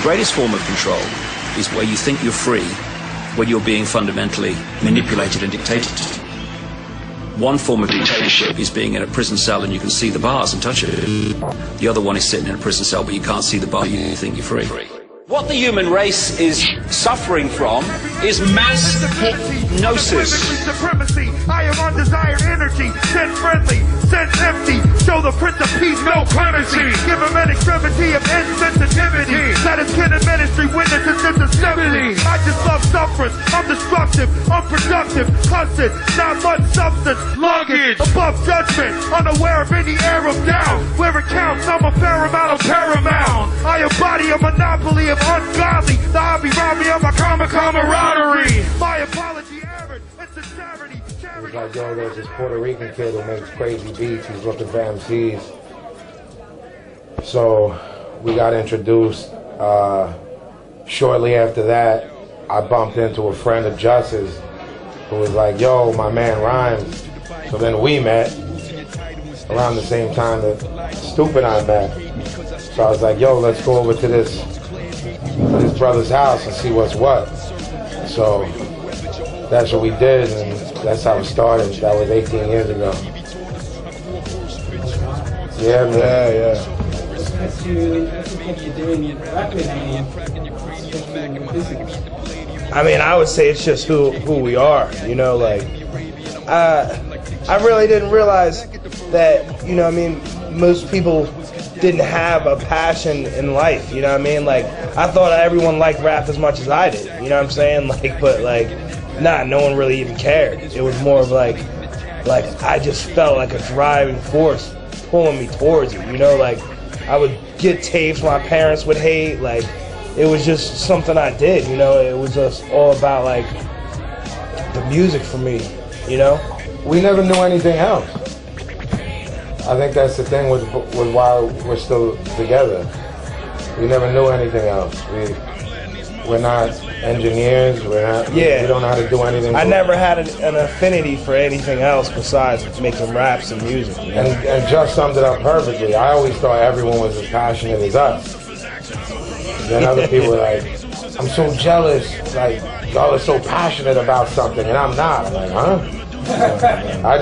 greatest form of control is where you think you're free when you're being fundamentally manipulated and dictated to. One form of dictatorship is being in a prison cell and you can see the bars and touch it. The other one is sitting in a prison cell but you can't see the bar, you think you're free. What the human race is suffering from is mass hypnosis. Supremacy. I am undesired energy, sense friendly, sense empty. Show the Prince of Peace no clemency. Give him an extremity of insensitivity. Let his kin and ministry witness his insensitivity. I just love sufferance. I'm destructive, unproductive, cussed, not much substance, luggage, above judgment, unaware of any air of doubt. Where it counts, I'm a fair amount of paramount. I embody a monopoly of ungodly. The hobby robbed me of my camaraderie. My apology, Aaron. It's a charity. It's like, yo, there's this Puerto Rican kid who makes crazy beats. He's looking for MCs. So we got introduced. Shortly after that, I bumped into a friend of Justice who was like, yo, my man rhymes. So then we met around the same time that Stoop and I met. So I was like, yo, let's go over to this brother's house and see what's what. So that's what we did, and that's how it started. That was 18 years ago. Yeah, man. Yeah. What you think you're doing rapping? I mean, I would say it's just who we are, you know, like, I really didn't realize that, you know what I mean, most people didn't have a passion in life, you know what I mean, like, I thought everyone liked rap as much as I did, you know what I'm saying, like, but, like, nah, no one really even cared. It was more of like I just felt like a driving force pulling me towards it, you know, like, I would get tapes my parents would hate, like, it was just something I did, you know, it was just all about, like, the music for me, you know? We never knew anything else. I think that's the thing with why we're still together. We never knew anything else. We're not engineers, we don't know how to do anything. I never had an affinity for anything else besides making raps and music. You know? And Just summed it up perfectly. I always thought everyone was as passionate as us. Then other people were like, I'm so jealous, like, y'all are so passionate about something, and I'm not. I'm like, huh? I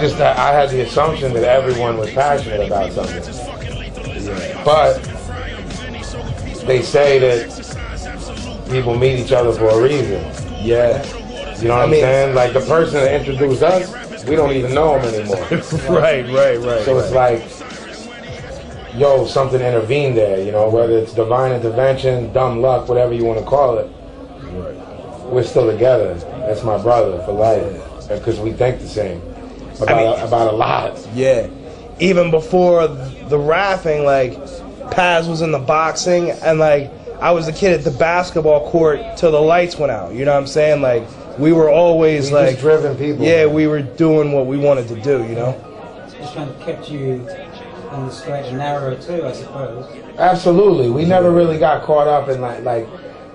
had the assumption that everyone was passionate about something. But they say that people meet each other for a reason. Yeah. You know what I'm saying? Like, the person that introduced us, we don't even know him anymore. Right. So it's like, yo, something intervened there, you know, whether it's divine intervention, dumb luck, whatever you want to call it. We're still together. That's my brother for life. Because we think the same about a lot. Yeah. Even before the rapping, like, Paz was in the boxing, and, like, I was a kid at the basketball court till the lights went out. You know what I'm saying? Like, we were always, like, just driven people. Yeah, we were doing what we wanted to do, you know? Just kind of kept you on the straight and narrow too, I suppose. Absolutely. We never really got caught up in, like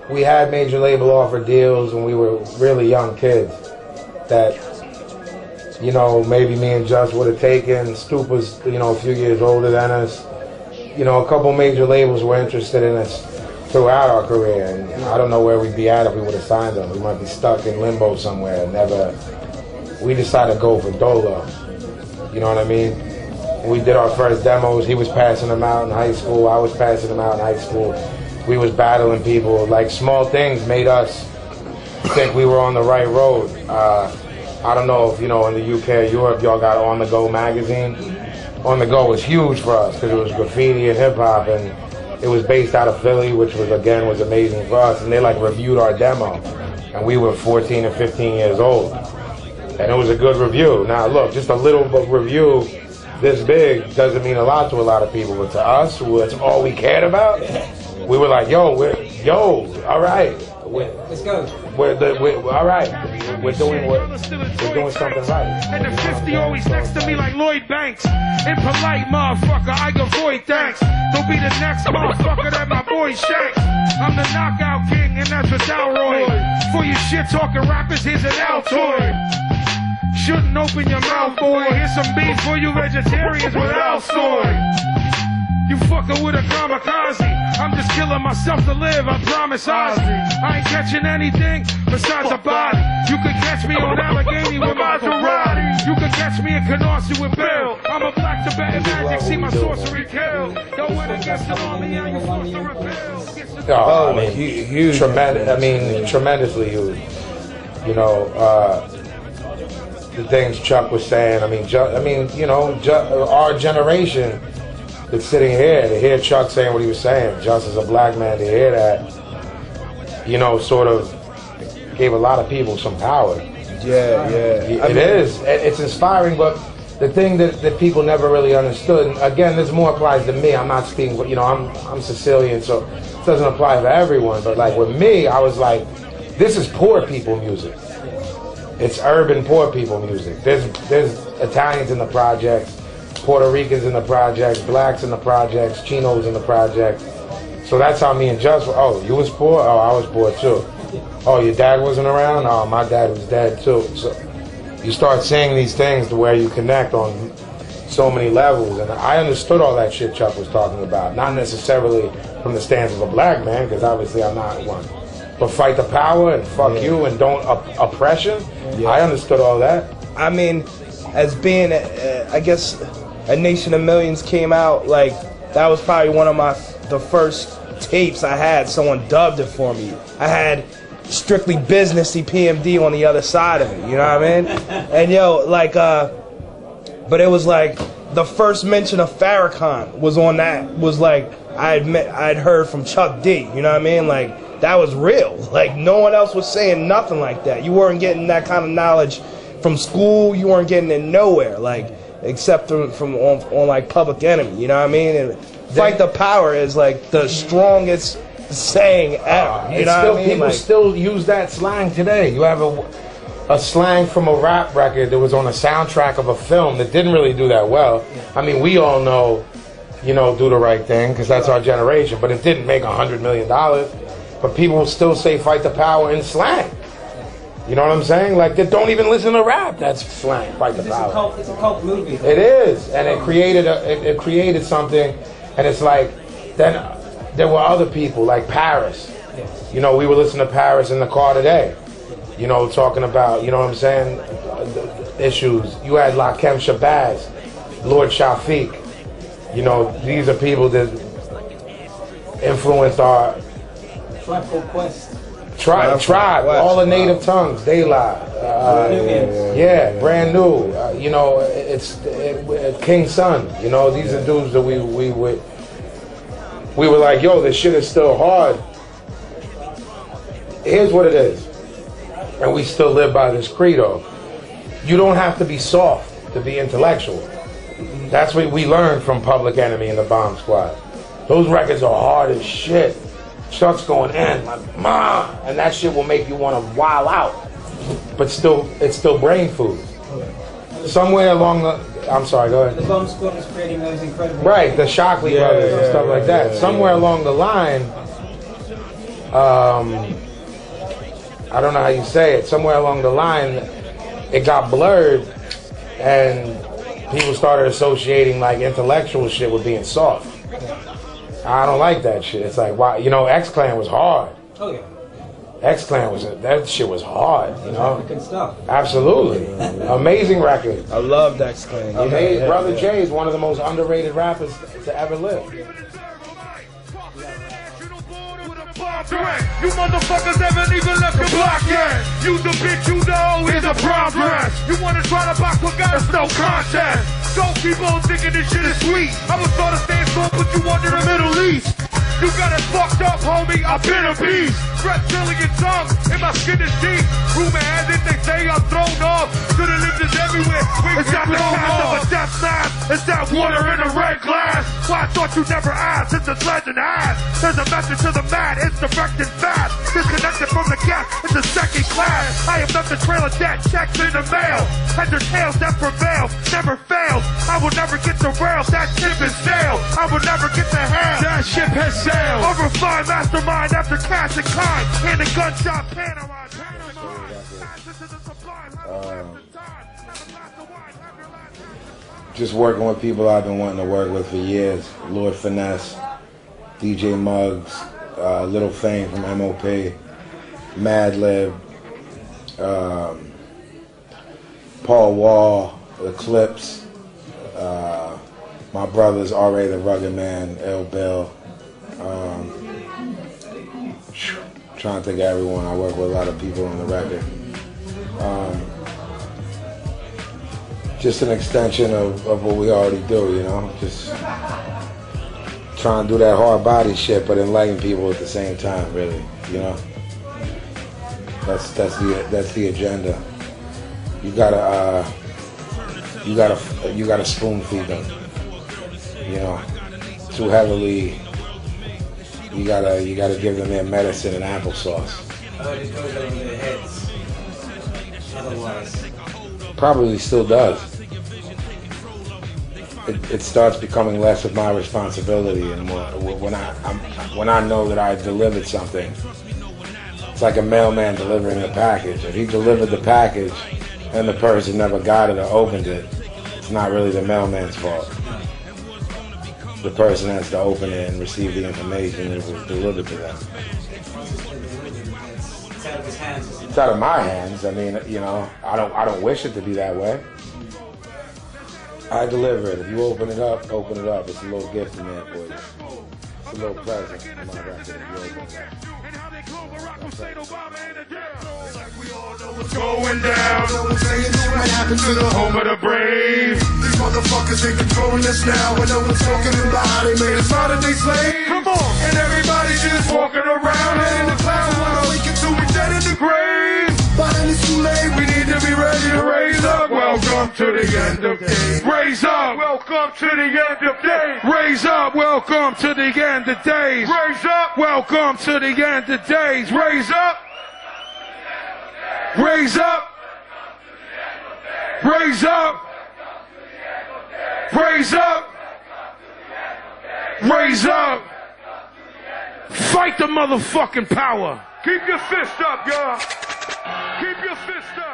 we had major label offer deals when we were really young kids that, you know, maybe me and Just would have taken. Stoop was, you know, a few years older than us. You know, a couple major labels were interested in us throughout our career, and I don't know where we'd be at if we would have signed them. We might be stuck in limbo somewhere. We decided to go for Dolo. You know what I mean? We did our first demos. He was passing them out in high school. I was passing them out in high school. We was battling people. Like, small things made us think we were on the right road. I don't know if, you know, in the UK or Europe, y'all got On The Go magazine. On The Go was huge for us because it was graffiti and hip-hop, and it was based out of Philly, which was amazing for us. And they, like, reviewed our demo, and we were 14 and 15 years old. And it was a good review. Now, look, just a little review this big doesn't mean a lot to a lot of people, but to us, who it's all we cared about, we were like, all right. Let's go. All right. We're doing something right. And the 50 always next to me like Lloyd Banks. Impolite motherfucker, I avoid thanks. Don't be the next motherfucker that my boy shanks. I'm the knockout king, and that's without Roy. For you shit talking rappers, here's an Altoid. Shouldn't open your mouth, boy. Here's some beef for you vegetarians without soy. You fucking with a kamikaze. I'm just killing myself to live, I promise Ozzy. I ain't catching anything besides a body. You could catch me on Allegheny with Maserati. You could catch me in Canarsie with Bill. I'm a black Tibetan magic, see my sorcery kill. Yo, when it gets to army, how you forced to repel? Oh, I mean, huge. Tremendous. I mean, tremendously huge. You know, the things Chuck was saying. I mean, you know, our generation that's sitting here to hear Chuck saying what he was saying, just as a black man, to hear that, you know, sort of gave a lot of people some power. Yeah. It is. It's inspiring, but the thing that people never really understood, and again, this more applies to me. I'm not speaking, you know, I'm Sicilian, so it doesn't apply to everyone. But like with me, I was like, this is poor people music. It's urban poor people music. There's Italians in the projects, Puerto Ricans in the projects, blacks in the projects, Chinos in the projects. So that's how me and Just were. Oh, you was poor? Oh, I was poor too. Oh, your dad wasn't around? Oh, my dad was dead too. So you start saying these things to where you connect on so many levels. And I understood all that shit Chuck was talking about. Not necessarily from the stance of a black man, because obviously I'm not one. But fight the power and fuck you and don't oppression. Yeah. I understood all that. I mean, as being, I guess, A Nation of Millions came out, like, that was probably one of the first tapes I had. Someone dubbed it for me. I had Strictly Businessy PMD on the other side of it, you know what I mean? And yo, like, but it was like, the first mention of Farrakhan was on that, was like, I'd heard from Chuck D, you know what I mean? Like, that was real. Like, no one else was saying nothing like that. You weren't getting that kind of knowledge from school. You weren't getting it nowhere, like, except from on like Public Enemy, you know what I mean? And fight the power is like the strongest saying ever. You know what I mean? People still use that slang today. You have a slang from a rap record that was on a soundtrack of a film that didn't really do that well. I mean, we all know, you know, Do the Right Thing, because that's our generation, but it didn't make $100 million. But people will still say fight the power in slang. You know what I'm saying? Like, they don't even listen to rap. That's slang. Fight the power. It's a cult movie. It is, and it created something. And it's like, then there were other people like Paris. You know, we were listening to Paris in the car today. You know, talking about, you know what I'm saying, issues. You had Lakem Shabazz, Lord Shafiq. You know, these are people that influenced our tribe, all the native tongues, they lie. Brand new. You know, it's King Son. You know, these are dudes that we were like, yo, this shit is still hard. Here's what it is, and we still live by this credo. You don't have to be soft to be intellectual. That's what we learned from Public Enemy and the Bomb Squad. Those records are hard as shit. Chuck's going in like, ma, and that shit will make you want to wild out. But still, it's still brain food. Somewhere along the, I'm sorry, go ahead. The Bomb Squad was creating those incredible. Right, the Shockley brothers and stuff like that. Somewhere along the line, I don't know how you say it. Somewhere along the line, it got blurred, and people started associating like intellectual shit with being soft. I don't like that shit. It's like, why? You know, X-Clan was hard. Oh yeah. X-Clan that shit was hard. You know. African stuff. Absolutely. Amazing record. I loved X-Clan. Brother Jay is one of the most underrated rappers to ever live. You motherfuckers haven't even left your block yet. You the bitch you know is a progress. You wanna try to box with guys, no contest. Don't keep on thinking this shit is sweet. I was taught to stand strong, put you under the Middle East. You got it fucked up, homie, I've been a beast. Reptilian tongue, and my skin is deep. Rumor has it, they say I'm thrown off. Could've lived this everywhere. It's not the cast of a death smash. It's that water in a red glass. Why I thought you never asked, it's a legend has. There's a message to the mad, it's directed fast. Disconnected from the gap, it's a second class. I have left the trail of dead checks in the mail. Heads or tails that prevail, never fails. I will never get the rail, that ship is stale. I will never get the hell, that ship has sailed. A refined mastermind after cash and kind. And a gunshot panorama. just working with people I've been wanting to work with for years. Lord Finesse, DJ Muggs, Little Fame from MOP, Madlib, Paul Wall, Eclipse, my brothers R.A. the Rugged Man, Ill Bill. Trying to think of everyone. I work with a lot of people on the record. Just an extension of what we already do, you know? Just trying to do that hard body shit, but enlighten people at the same time, really, you know? That's the agenda. You gotta spoon feed them, you know? Too heavily. You gotta give them their medicine and applesauce. But it goes over their heads. Otherwise. Probably still does. It starts becoming less of my responsibility and more when I know that I delivered something. It's like a mailman delivering a package. If he delivered the package and the person never got it or opened it, it's not really the mailman's fault. The person has to open it and receive the information that was delivered to them. It's out of his hands. It's out of my hands. I mean, you know, I don't wish it to be that way. I deliver it. If you open it up, It's a little gift in there for you. It's a little present in my record if you open it up. What's going down? What happened to the home of the brave? These motherfuckers ain't controlling us now. When no one's talking about it, made us modern day slaves. Come on, and everybody's just walking around and in the clouds. Wanna wake until we dead in the grave. But then it's too late. We need to be ready to raise up. Welcome to the end of days. Raise up. Welcome to the end of days. Raise up. Welcome to the end of days. Raise up. Welcome to the end of days. Raise up. Raise up. Raise up. Raise up. Raise up. Fight the motherfucking power. Keep your fist up, y'all. Keep your fist up.